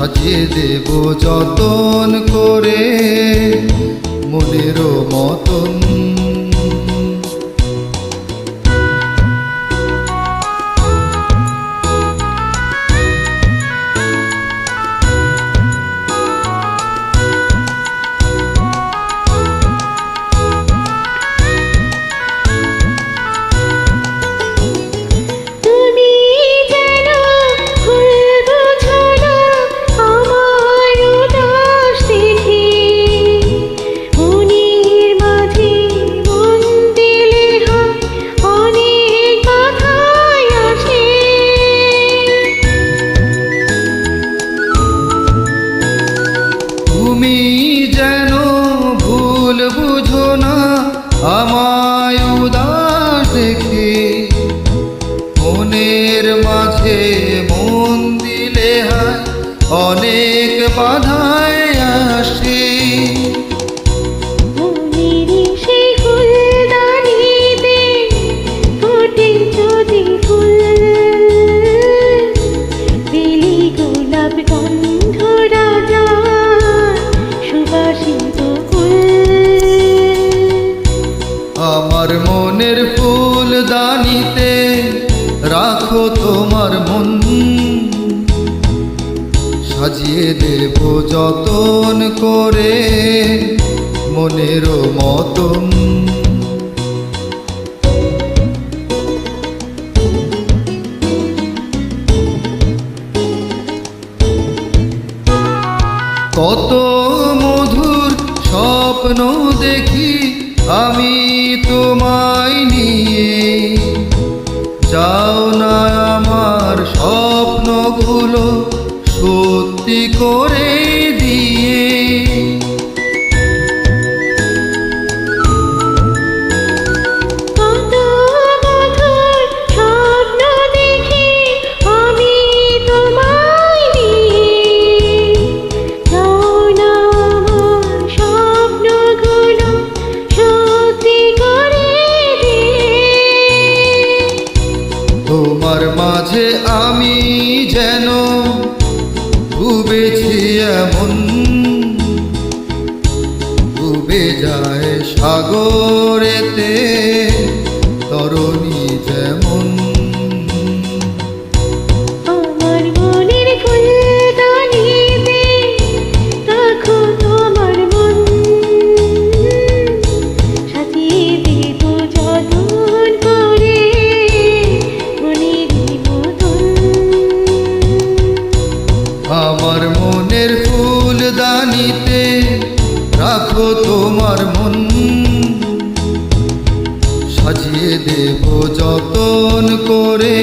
সাজিয়ে দেব যতন করে মনের মতন। তুমি যেন ভুল বুঝো না আমায় উদাস দেখে, মনের মাঝে মন দিলে হয় অনেক বাধায় আসে। আমার মনের ফুলদানিতে রাখো তোমার মন, সাজিয়ে দেব যতন করে মনের মতন। কত মধুর স্বপ্ন দেখি আমি তোমায় নিয়ে, যাও না আমার স্বপ্নগুলো সত্যি করে দিয়ে। তোমার মাঝে আমি যেন ডুবেছি এমন, ডুবে যায় সাগরেতে তরণী যেমন। আমার মনের ফুলদানিতে রাখো তোমার মন, সাজিয়ে দেব যতন করে।